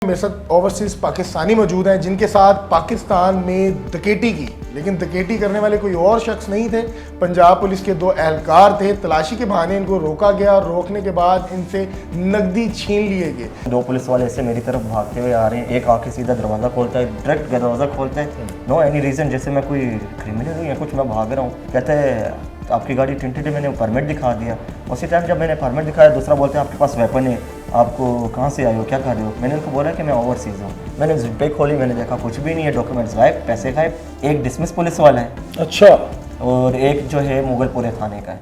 मेरे साथ ओवरसीज पाकिस्तानी मौजूद हैं जिनके साथ पाकिस्तान में डकैती की, लेकिन डकैती करने वाले कोई और शख्स नहीं थे। पंजाब पुलिस के 2 एहलकार थे। तलाशी के बहाने इनको रोका गया और रोकने के बाद इनसे नकदी छीन लिए गए। 2 पुलिस वाले ऐसे मेरी तरफ भागते हुए आ रहे हैं। एक आके सीधा दरवाज़ा खोलता है, डायरेक्ट दरवाज़ा खोलता है, नो एनी रीज़न, जैसे मैं कोई क्रिमिनल हूँ या कुछ, मैं भाग रहा हूँ। कहते हैं आपकी गाड़ी टिंटेड है। मैंने परमिट दिखा दिया। उसी टाइम जब मैंने परमिट दिखाया, दूसरा बोलते हैं आपके पास वेपन है, आपको कहाँ से आए हो, क्या कर रहे हो। मैंने उनको बोला कि मैं ओवरसीज़ हूँ। मैंने जिप खोली, मैंने देखा कुछ भी नहीं है, डॉक्यूमेंट्स गायब, पैसे गायब। एक डिसमिस पुलिस वाला है, अच्छा, और एक जो है मुगलपुरे थाने का है।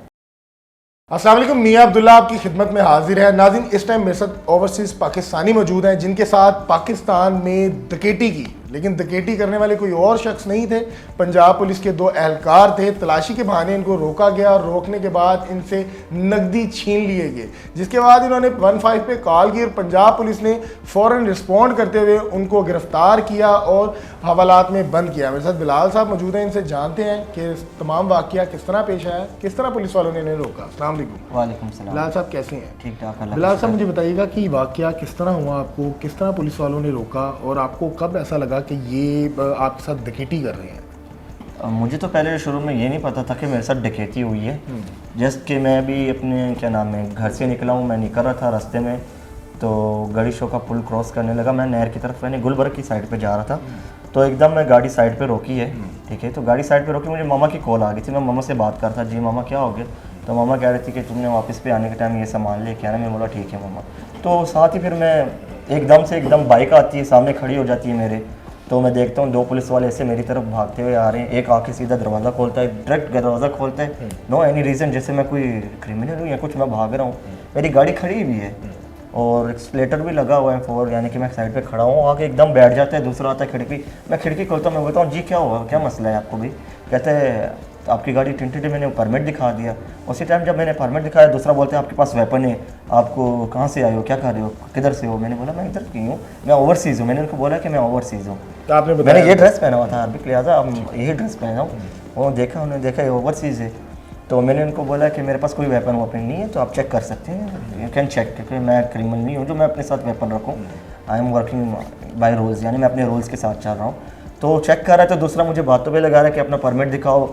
अस्सलाम वालेकुम, मियां अब्दुल्ला आपकी खिदमत में हाजिर है। नाज़रीन, इस टाइम मेरे साथ ओवरसीज पाकिस्तानी मौजूद हैं जिनके साथ पाकिस्तान में डकैती की, लेकिन डकैती करने वाले कोई और शख्स नहीं थे। पंजाब पुलिस के 2 एहलकार थे। तलाशी के बहाने इनको रोका गया और रोकने के बाद इनसे नकदी छीन लिए गए, जिसके बाद इन्होंने 15 पे कॉल की और पंजाब पुलिस ने फ़ौरन रिस्पॉन्ड करते हुए उनको गिरफ्तार किया और हवालात में बंद किया। मेरे साथ बिलाल साहब मौजूद हैं, इनसे जानते हैं कि तमाम वाक़या किस तरह पेश आया, किस तरह पुलिस वालों ने इन्हें रोका। अस्सलाम वालेकुम। वालेकुम सलाम। बिलाल साहब कैसे हैं? ठीक ठाक। बिलाल साहब, मुझे बताइएगा कि वाक़या किस तरह हुआ, आपको किस तरह पुलिस वालों ने रोका और आपको कब ऐसा लगा कि ये आपके साथ डकैती कर रहे हैं? मुझे तो पहले शुरू में ये नहीं पता था कि मेरे साथ डकैती हुई है। जस्ट कि मैं भी अपने क्या नाम है घर से निकला हूँ, मैं निकल रहा था, रास्ते में तो गड़ी शो का पुल क्रॉस करने लगा। मैं नहर की तरफ, मैंने गुलबर्ग की साइड पे जा रहा था, तो एकदम मैं गाड़ी साइड पे रोकी है। ठीक है, तो गाड़ी साइड पे रोकी, मुझे मामा की कॉल आ गई थी। मैं मामा से बात कर रहा था, जी मामा क्या हो गया। तो मामा कह रही थी कि तुमने वापस पे आने के टाइम ये सामान लेके आना। मैं बोला ठीक है मामा। तो साथ ही फिर मैं एकदम बाइक आती है, सामने खड़ी हो जाती है मेरे, तो मैं देखता हूँ 2 पुलिस वाले ऐसे मेरी तरफ भागते हुए आ रहे हैं। एक आके सीधा दरवाज़ा खोलता है, डायरेक्ट दरवाज़ा खोलता है, नो एनी रीज़न, जैसे मैं कोई क्रिमिनल हूँ या कुछ, मैं भाग रहा हूँ। मेरी गाड़ी खड़ी हुई है और एक्सलेटर भी लगा हुआ है फोर, यानी कि मैं साइड पे खड़ा हूँ। आके एकदम बैठ जाता है, दूसरा आता है खिड़की, मैं खिड़की खोलता हूँ, मैं बोलता हूँ जी क्या हुआ, क्या मसला है आपको भी। कहते हैं आपकी गाड़ी टिंटेड है। मैंने परमिट दिखा दिया। उसी टाइम जब मैंने परमिट दिखाया, दूसरा बोलते हैं आपके पास वेपन है, आपको कहाँ से आए हो, क्या कर रहे हो, किधर से हो। मैंने बोला मैं इधर की हूँ, मैं ओवरसीज़ हूँ। मैंने उनको बोला कि मैं ओवरसीज़ हूँ। तो आपने मैंने ये ड्रेस पहना हुआ था अरबिक लिहाजा, अब यही ड्रेस पहना हूँ। वो देखा, उन्होंने देखा ये ओवरसीज़ है। तो मैंने उनको बोला कि मेरे पास कोई वेपन नहीं है, तो आप चेक कर सकते हैं, यू कैन चेक, क्योंकि मैं क्रिमिनल नहीं हूँ जो मैं अपने साथ वेपन रखूँ। I am working by rules, यानी मैं अपने रूल्स के साथ चल रहा हूँ। तो चेक कर रहा है, तो दूसरा मुझे बातों पे लगा रहा है कि अपना परमिट दिखाओ।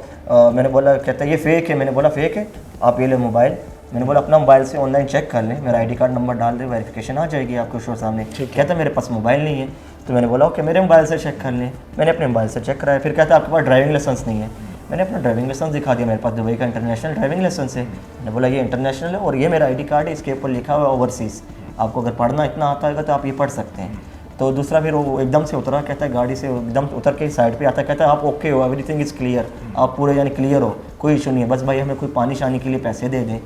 मैंने बोला, कहता है ये फ़ेक है। मैंने बोला फ़ेक है, आप ये ले मोबाइल। मैंने बोला अपना मोबाइल से ऑनलाइन चेक कर लें, मेरा ID कार्ड नंबर डाल दें, वेरिफिकेशन आ जाएगी आपके शोर सामने। कहता है मेरे पास मोबाइल नहीं है। तो मैंने बोला ओके, मेरे मोबाइल से चेक कर लें। मैंने अपने मोबाइल से चेक कराया। फिर कहता है आपके पास ड्राइविंग लाइसेंस नहीं है। मैंने अपना ड्राइविंग लाइसेंस दिखा दिया, मेरे पास दुबई का इंटरनेशनल ड्राइविंग लाइसेंस है। मैंने बोला ये इंटरनेशनल है और ये मेरा ID कार्ड है, इसके ऊपर लिखा हुआ है ओवरसीज़। आपको अगर पढ़ना इतना आता होगा तो आप ये पढ़ सकते हैं। तो दूसरा फिर वो एकदम से उतरा, कहता है गाड़ी से एकदम उतर के साइड पे आता है, कहता है आप ओके हो, एवरीथिंग इज़ क्लियर, आप पूरे यानी क्लियर हो, कोई इशू नहीं है, बस भाई हमें कोई पानी शानी के लिए पैसे दे दें।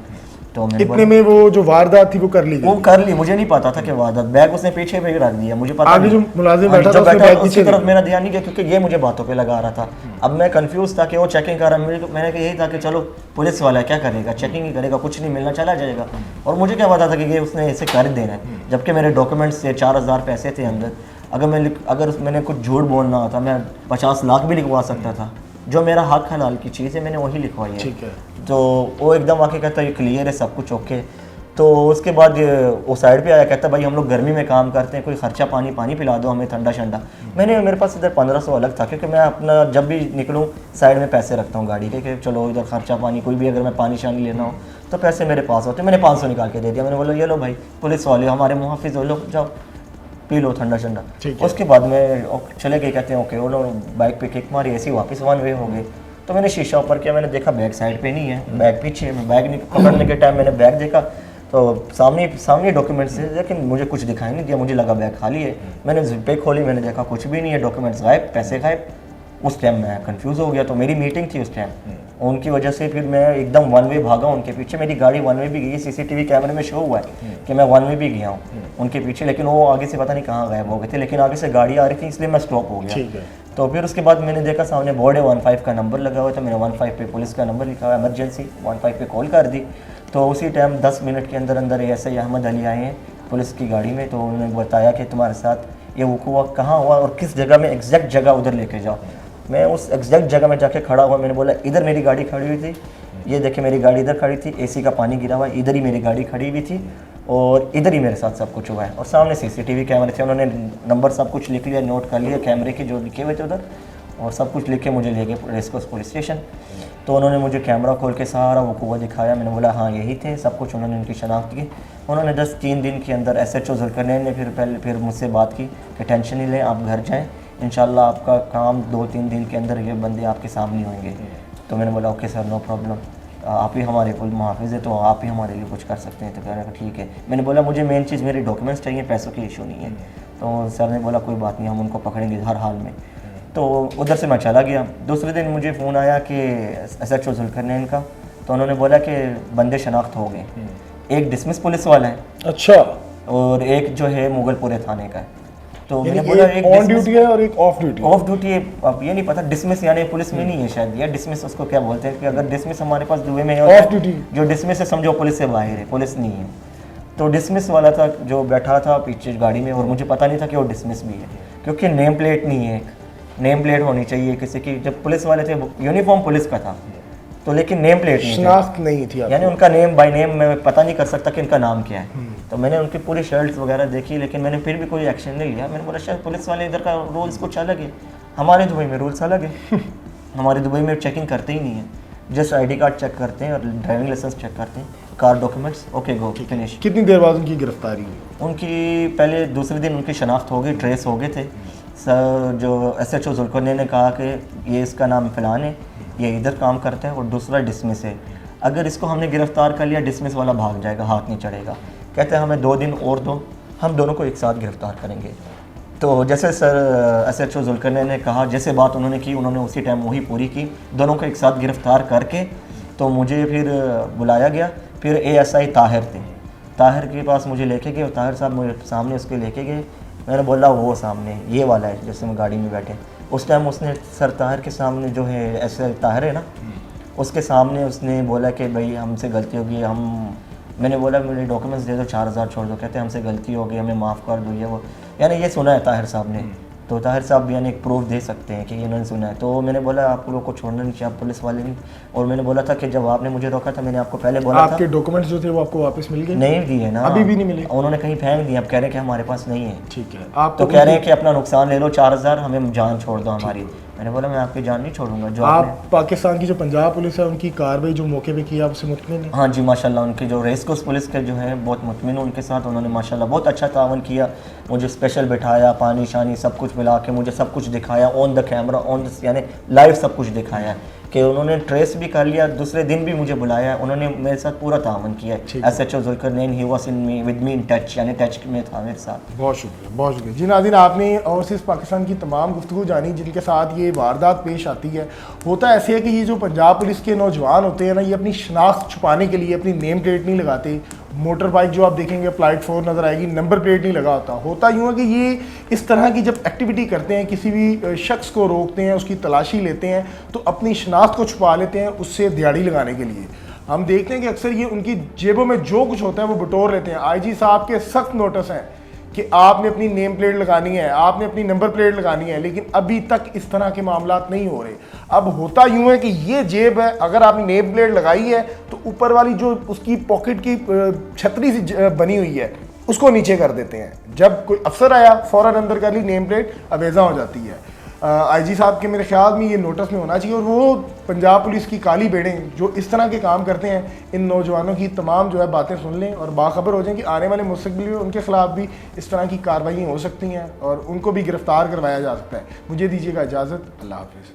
तो मैंने इतने में वो जो वारदात थी वो कर ली गई? वो कर ली, मुझे नहीं पता था कि वारदात। बैग उसने पीछे पे रख दिया, मुझे पता आगे जो मुलाजिम बैठा था उसने बैग उसकी पीछे तरफ मेरा ध्यान नहीं गया, क्योंकि ये मुझे बातों पे लगा रहा था। अब मैं कंफ्यूज था कि वो चेकिंग कर रहा है। मैंने कहा यही था कि चलो पुलिस वाला क्या करेगा, चेकिंग ही करेगा, कुछ नहीं मिलना चला जाएगा। और मुझे क्या पता था कि ये उसने ऐसे कर देना है, जबकि मेरे डॉक्यूमेंट्स से 4000 पैसे थे अंदर। अगर मैंने कुछ झूठ बोलना होता, मैं 50 लाख भी लिखवा सकता था। जो मेरा हक हलाल की चीज़ है मैंने वही लिखवाई है। ठीक है। तो वो एकदम आके कहता है ये क्लियर है, सब कुछ ओके। तो उसके बाद वो साइड पे आया, कहता भाई हम लोग गर्मी में काम करते हैं, कोई खर्चा पानी पिला दो हमें, ठंडा शंडा। मेरे पास इधर 1500 अलग था, क्योंकि मैं अपना जब भी निकलूँ साइड में पैसे रखता हूँ गाड़ी के, कि चलो इधर खर्चा पानी, कोई भी अगर मैं पानी शानी लेना हो तो पैसे मेरे पास होते। मैंने 500 निकाल के दे दिया। मैंने बोला ये लो भाई, पुलिस वाले हमारे मुहाफिज हो, लो जाओ पी लो ठंडा शंडा। उसके बाद में चले गए, कहते हैं ओके, वो लोग बाइक पे किक मारी, ऐसी वापस 1 वे हो गए। तो मैंने शीशा ऊपर किया, मैंने देखा बैग साइड पे नहीं है, बैग पीछे है। बैग पकड़ने के टाइम मैंने बैग देखा तो सामने डॉक्यूमेंट्स है, लेकिन मुझे कुछ दिखाई नहीं दिया, मुझे लगा बैग खाली है। मैंने जिप खोली, मैंने देखा कुछ भी नहीं है, डॉक्यूमेंट्स गायब, पैसे गायब। उस टाइम मैं कंफ्यूज हो गया। तो मेरी मीटिंग थी उस टाइम, उनकी वजह से फिर मैं एकदम 1 वे भागा उनके पीछे। मेरी गाड़ी 1 वे भी गई, CCTV कैमरे में शो हुआ है कि मैं 1 वे भी गया हूँ उनके पीछे, लेकिन वो आगे से पता नहीं कहाँ गायब हो गए थे। लेकिन आगे से गाड़ी आ रही थी, इसलिए मैं स्टॉप हो गया। तो फिर उसके बाद मैंने देखा सामने बोर्ड है, 15 का नंबर लगा हुआ था। मैंने 15 पे पुलिस का नंबर लिखा हुआ, इमरजेंसी 15 पे कॉल कर दी। तो उसी टाइम 10 मिनट के अंदर SI अहमद अली आए हैं पुलिस की गाड़ी में। तो उन्होंने बताया कि तुम्हारे साथ ये वक़ूआ कहाँ हुआ और किस जगह में, एग्जैक्ट जगह उधर लेके जाओ। मैं उस एग्जैक्ट जगह में जाके खड़ा हुआ। मैंने बोला इधर मेरी गाड़ी खड़ी हुई थी, ये देखे मेरी गाड़ी इधर खड़ी थी, AC का पानी गिरा हुआ, इधर ही मेरी गाड़ी खड़ी हुई थी। और इधर ही मेरे साथ सब कुछ हुआ है। और सामने CCTV कैमरे थे, उन्होंने नंबर सब कुछ लिख लिया, नोट कर लिया कैमरे के जो लिखे हुए थे उधर, और सब कुछ लिख के मुझे ले गए रेसकोर्स पुलिस स्टेशन। तो उन्होंने मुझे कैमरा खोल के सारा वो कुआ दिखाया। मैंने बोला हाँ यही थे, सब कुछ उन्होंने उनकी शनाख्त की। उन्होंने 3 दिन के अंदर SHO जुल्करनैन ने फिर मुझसे बात की कि टेंशन नहीं लें, आप घर जाएँ, इंशाल्लाह आपका काम 2-3 दिन के अंदर ये बंदे आपके सामने होंगे। तो मैंने बोला ओके सर, नो प्रॉब्लम, आप ही हमारे कुल मुहाफ़िज़ है, तो आप ही हमारे लिए कुछ कर सकते हैं। तो कह रहे हैं ठीक है। मैंने बोला मुझे मेन चीज़ मेरे डॉक्यूमेंट्स चाहिए, पैसों की इशू नहीं है। तो सर ने बोला कोई बात नहीं, हम उनको पकड़ेंगे हर हाल में। तो उधर से मैं चला गया। दूसरे दिन मुझे फ़ोन आया कि SHO जुल्करनैन का, तो उन्होंने बोला कि बंदे शनाख्त हो गए, एक डिसमिस पुलिस वाला है, अच्छा, और एक जो है मुगलपुरे थाने का है। तो मैंने यानी बोला एक ऑन ड्यूटी है और एक ऑफ ड्यूटी। ऑफ ड्यूटी है, अब ये नहीं पता, डिसमिस यानी पुलिस में नहीं है शायद, या डिसमिस उसको क्या बोलते हैं कि अगर डिसमिस हमारे पास दुबई में है, ऑफ ड्यूटी जो डिसमिस है समझो पुलिस से बाहर है, पुलिस नहीं है। तो डिसमिस वाला था जो बैठा था पीछे गाड़ी में, और मुझे पता नहीं था कि वो डिसमिस भी है, क्योंकि नेम प्लेट नहीं है। नेम प्लेट होनी चाहिए किसी की, जब पुलिस वाले थे यूनिफॉर्म पुलिस का था, तो लेकिन नेम प्लेट नहीं शनाख्त नहीं थी, यानी उनका नेम बाय नेम मैं पता नहीं कर सकता कि इनका नाम क्या है। तो मैंने उनकी पूरी शर्ट्स वगैरह देखी, लेकिन मैंने फिर भी कोई एक्शन नहीं लिया। मैंने बोला शायद पुलिस वाले इधर का रूल्स कुछ अलग है, हमारे दुबई में रूल्स अलग है। हमारे दुबई में चेकिंग करते ही नहीं है, जस्ट ID कार्ड चेक करते हैं और ड्राइविंग लाइसेंस चेक करते हैं, car documents, okay go finish. कितनी देर बाद उनकी गिरफ्तारी हुई? उनकी पहले दूसरे दिन उनकी शनाख्त हो गई, ट्रेस हो गए थे। सर जो SHO जुल्करनैन ने कहा कि ये इसका नाम फ़लान है, ये इधर काम करता है, और दूसरा डिसमिस है, अगर इसको हमने गिरफ़्तार कर लिया डिसमिस वाला भाग जाएगा, हाथ नहीं चढ़ेगा। कहते हैं हमें 2 दिन और दो, हम दोनों को एक साथ गिरफ़्तार करेंगे। तो जैसे सर SHO जुल्करनैन ने कहा, जैसे बात उन्होंने की, उन्होंने उसी टाइम वही पूरी की, दोनों को एक साथ गिरफ़्तार करके तो मुझे फिर बुलाया गया। फिर ASI ताहिर थे, ताहिर के पास मुझे लेके गए, और ताहिर साहब मुझे सामने उसके लेके गए। मैंने बोला वो सामने ये वाला है, जैसे हम गाड़ी में बैठे उस टाइम उसने सर ताहिर के सामने जो है SI ताहिर है ना, उसके सामने उसने बोला कि भाई हमसे गलती होगी, मैंने बोला मेरे डॉक्यूमेंट्स दे दो, 4000 छोड़ दो। कहते हैं हमसे गलती हो गई, हमें माफ़ कर दो, ये वो, यानी ये सुना है ताहिर साहब ने। तो ताहिर साहब भी यानी एक प्रूफ दे सकते हैं कि इन्होंने सुना है। तो मैंने बोला आप लोगों को छोड़ना नहीं चाहिए, आप पुलिस वाले नहीं। और मैंने बोला था कि जब आपने मुझे रोका था, मैंने आपको पहले बोला था। आपके डॉक्यूमेंट्स जो थे वो आपको वापस मिल गए? नहीं दिए ना, अभी भी नहीं मिले। उन्होंने कहीं फेंक दिए, अब कह रहे हैं कि हमारे पास नहीं है। ठीक है, आप तो कह रहे हैं कि अपना नुकसान ले लो 4000, हमें जान छोड़ दो हमारी। मैंने बोला मैं आपकी जान नहीं छोड़ूंगा। जो आप पाकिस्तान की जो पंजाब पुलिस है उनकी कार्रवाई जो मौके पे की, आप उससे मुतमिन हैं? हाँ जी माशाल्लाह, उनके जो रेसकोर्स पुलिस के जो है बहुत मुतमिन हूँ उनके साथ। उन्होंने माशाल्लाह बहुत अच्छा तावन किया, मुझे स्पेशल बिठाया, पानी शानी सब कुछ पिला के मुझे सब कुछ दिखाया, on the camera, on the यानी लाइव सब कुछ दिखाया कि उन्होंने ट्रेस भी कर लिया। दूसरे दिन भी मुझे बुलाया, उन्होंने मेरे साथ पूरा तावन किया। SHO Zulqarnain he was in me with me in touch, यानी टच में था मेरे साथ। बहुत शुक्रिया, बहुत शुक्रिया जी। नाज़रीन, आपने ओवरसीज़ पाकिस्तान की तमाम गुफ्तगू जानी जिनके साथ ये वारदात पेश आती है। होता ऐसे है कि ये जो पंजाब पुलिस के नौजवान होते हैं ना, ये अपनी शनाख्त छुपाने के लिए अपनी नेम प्लेट नहीं लगाते। मोटर बाइक जो आप देखेंगे प्लाइट 4 नज़र आएगी, नंबर प्लेट नहीं लगा होता। होता यूँ है कि ये इस तरह की जब एक्टिविटी करते हैं, किसी भी शख्स को रोकते हैं, उसकी तलाशी लेते हैं, तो अपनी शनाख्त को छुपा लेते हैं उससे दिहाड़ी लगाने के लिए। हम देखते हैं कि अक्सर ये उनकी जेबों में जो कुछ होता है वो बटोर लेते हैं। IG साहब के सख्त नोटिस हैं कि आपने अपनी नेम प्लेट लगानी है, आपने अपनी नंबर प्लेट लगानी है, लेकिन अभी तक इस तरह के मामलात नहीं हो रहे। अब होता यूँ है कि ये जेब है, अगर आपने नेम प्लेट लगाई है तो ऊपर वाली जो उसकी पॉकेट की छतरी सी बनी हुई है उसको नीचे कर देते हैं। जब कोई अफसर आया फ़ौरन अंदर कर ली, नेम प्लेट अवेज़ा हो जाती है। IG साहब के मेरे ख्याल में ये नोटिस में होना चाहिए। और वो पंजाब पुलिस की काली बेड़ें जो इस तरह के काम करते हैं, इन नौजवानों की तमाम जो है बातें सुन लें और बाखबर हो जाएं कि आने वाले मुस्तकबिल में उनके खिलाफ भी इस तरह की कार्रवाई हो सकती हैं और उनको भी गिरफ्तार करवाया जा सकता है। मुझे दीजिएगा इजाज़त, अल्लाह हाफ़िज़।